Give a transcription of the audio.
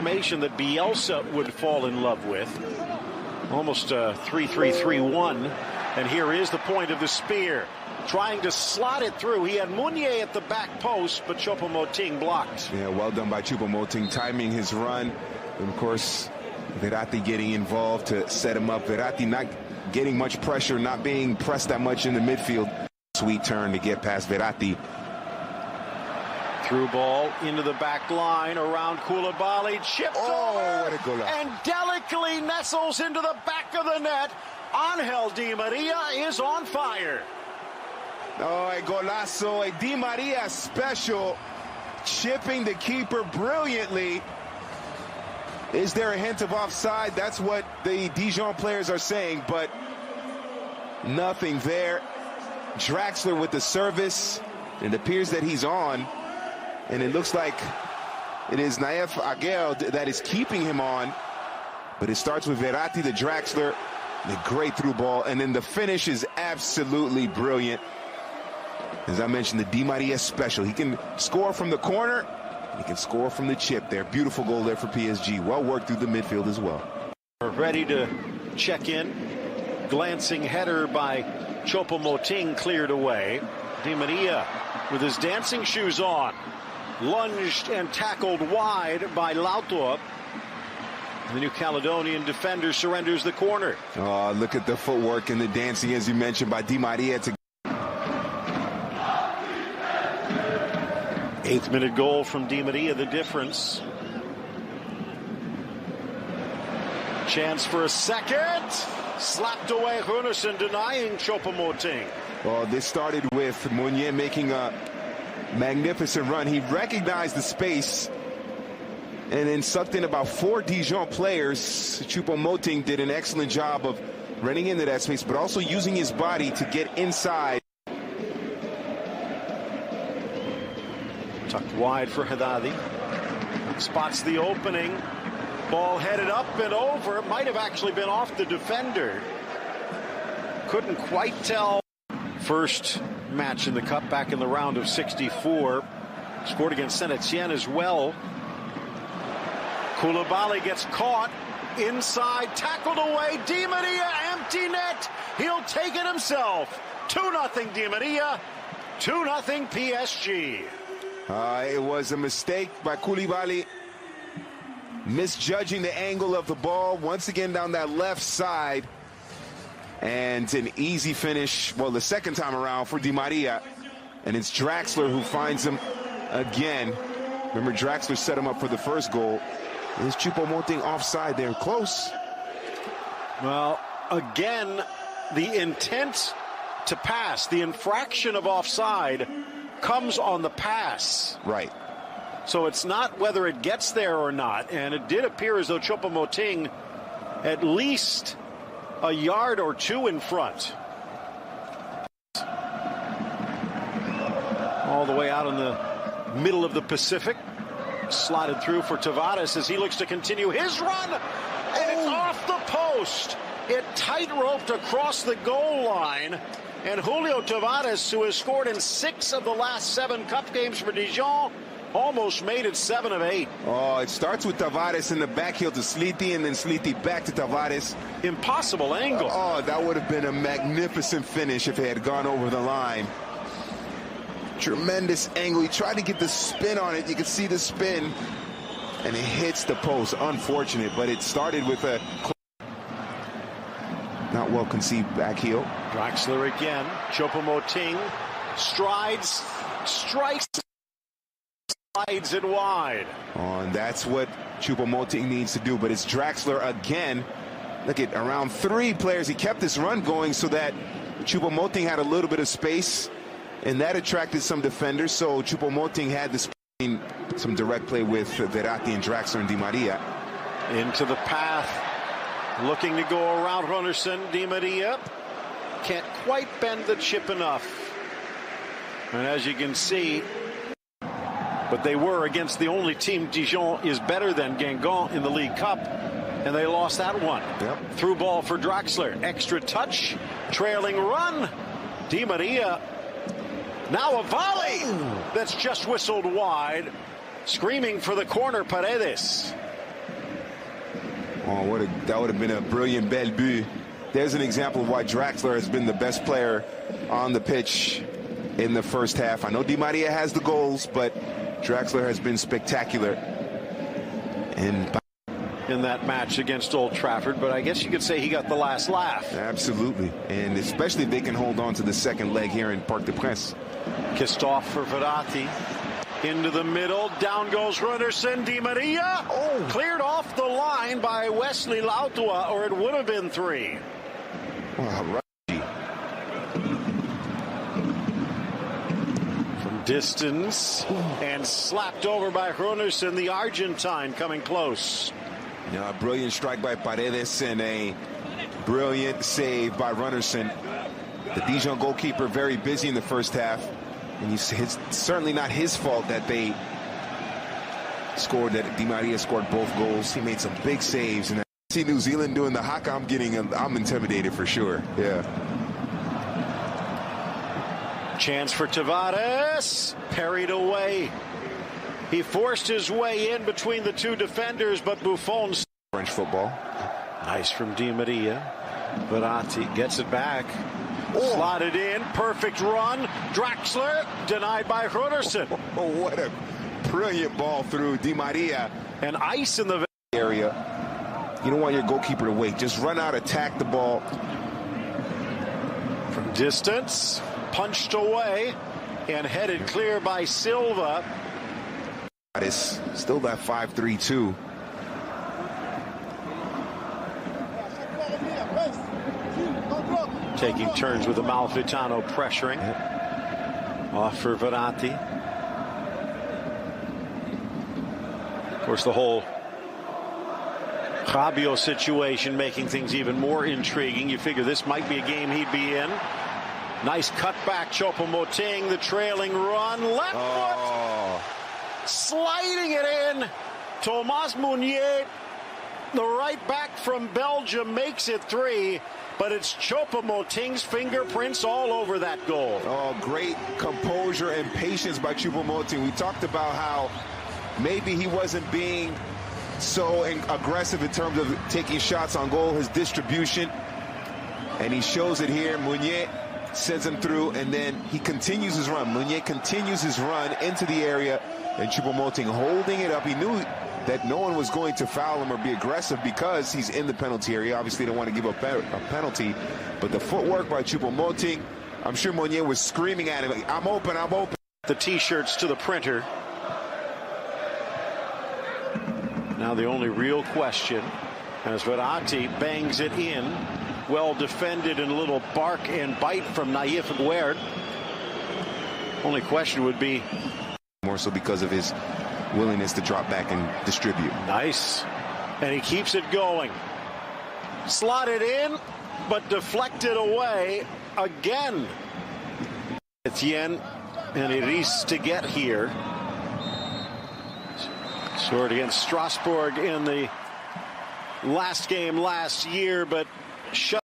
formation that Bielsa would fall in love with. Almost 3-3-3-1. And here is the point of the spear. Trying to slot it through. He had Meunier at the back post, but Choupo-Moting blocked. Yeah, well done by Choupo-Moting, timing his run. And of course, Verratti getting involved to set him up. Verratti not getting much pressure, not being pressed that much in the midfield. Sweet turn to get past Verratti. Through ball into the back line, around Koulibaly, chipped over, what a goal. And delicately nestles into the back of the net. Angel Di Maria is on fire. Oh, a golazo, a Di Maria special, chipping the keeper brilliantly. Is there a hint of offside? That's what the Dijon players are saying, but nothing there. Draxler with the service. It appears that he's on. And it looks like it is Naef Aguel that is keeping him on. But it starts with Verratti, the Draxler, the great through ball. And then the finish is absolutely brilliant. As I mentioned, the Di Maria special. He can score from the corner. He can score from the chip there. Beautiful goal there for PSG. Well worked through the midfield as well. Ready to check in. Glancing header by Choupo-Moting cleared away. Di Maria with his dancing shoes on. Lunged and tackled wide by Lauto. The New Caledonian defender surrenders the corner. Oh, look at the footwork and the dancing, as you mentioned, by Di Maria. To 8th minute goal from Di Maria, the difference. Chance for a second. Slapped away Gunnarsson, denying Choupo-Moting. Well, this started with Meunier making a magnificent run. He recognized the space and then sucked in about 4 Dijon players. Choupo-Moting did an excellent job of running into that space, but also using his body to get inside. Tucked wide for Haddadi. Spots the opening. Ball headed up and over. Might have actually been off the defender. Couldn't quite tell. First match in the Cup back in the round of 64. Scored against Saint-Etienne as well. Koulibaly gets caught. Inside, tackled away. Di Maria, empty net. He'll take it himself. 2-0 Di Maria. 2-0 PSG. It was a mistake by Koulibaly, misjudging the angle of the ball once again down that left side. And an easy finish, well, the second time around for Di Maria. And it's Draxler who finds him again. Remember, Draxler set him up for the first goal. Is Choupo-Moting offside there? Close. Well, again, the intent to pass, the infraction of offside comes on the pass. Right. So it's not whether it gets there or not. And it did appear as though Choupo-Moting at least a yard or two in front. All the way out in the middle of the Pacific. Slotted through for Tavares as he looks to continue his run. And it's off the post. It tight-roped across the goal line. And Julio Tavares, who has scored in 6 of the last 7 Cup games for Dijon, almost made it 7 of 8. Oh, it starts with Tavares in the back heel to Sliti, and then Sliti back to Tavares. Impossible angle. Oh, that would have been a magnificent finish if it had gone over the line. Tremendous angle. He tried to get the spin on it. You can see the spin. And it hits the post. Unfortunate, but it started with a not well conceived back heel. Draxler again. Choupo-Moting strides, strikes, slides it wide. Oh, and that's what Choupo-Moting needs to do. But it's Draxler again. Look at around 3 players. He kept this run going so that Choupo-Moting had a little bit of space, and that attracted some defenders. So Choupo-Moting had this some direct play with Verratti and Draxler and Di Maria. Into the path. Looking to go around Gunnarsson. Di Maria can't quite bend the chip enough. And as you can see, but they were against the only team Dijon is better than, Guingamp, in the League Cup. And they lost that one. Yep. Through ball for Draxler. Extra touch. Trailing run. Di Maria. Now a volley that's just whistled wide. Screaming for the corner, Paredes. Oh, that would have been a brilliant bel but. There's an example of why Draxler has been the best player on the pitch in the first half. I know Di Maria has the goals, but Draxler has been spectacular in that match against Old Trafford, but I guess you could say he got the last laugh. Absolutely, and especially if they can hold on to the second leg here in Parc des Princes. Kissed off for Verratti. Into the middle, down goes Runderson. Di Maria cleared off the line by Wesley Lautua, or it would have been 3. Wow, from distance and slapped over by Runderson, the Argentine coming close. Yeah, a brilliant strike by Paredes and a brilliant save by Runderson. The Dijon goalkeeper very busy in the first half. And it's certainly not his fault that they scored, that Di Maria scored both goals. He made some big saves. And I see New Zealand doing the haka. I'm intimidated for sure. Yeah. Chance for Tavares. Parried away. He forced his way in between the two defenders, but Buffon. French football. Nice from Di Maria. Verratti gets it back. Slotted in, perfect run. Draxler denied by Runderson. Oh, what a brilliant ball through Di Maria. And ice in the area. You don't want your goalkeeper to wait. Just run out, attack the ball. From distance, punched away, and headed clear by Silva. It's still that 5-3-2. Taking turns with Amalfitano pressuring. Off for Verratti. Of course, the whole Rabiot situation making things even more intriguing. You figure this might be a game he'd be in. Nice cutback, Choupo-Moting, the trailing run. Left foot. Sliding it in. Thomas Meunier, the right back from Belgium, makes it 3. But it's Choupo-Moting's fingerprints all over that goal. Oh, great composure and patience by Choupo-Moting. We talked about how maybe he wasn't being so aggressive in terms of taking shots on goal, his distribution. And he shows it here. Meunier sends him through, and then he continues his run. Meunier continues his run into the area, and Choupo-Moting holding it up. He knew that no one was going to foul him or be aggressive because he's in the penalty area. Obviously, don't want to give up a penalty, but the footwork by Choupo-Moting, I'm sure Meunier was screaming at him, I'm open, I'm open. The T-shirts to the printer. Now the only real question, as Verratti bangs it in, well defended, and a little bark and bite from Naif Aguerd. Only question would be, more so because of his willingness to drop back and distribute. Nice. And he keeps it going. Slotted in, but deflected away again. Etienne and Iris to get here. Scored against Strasbourg in the last game last year, but shut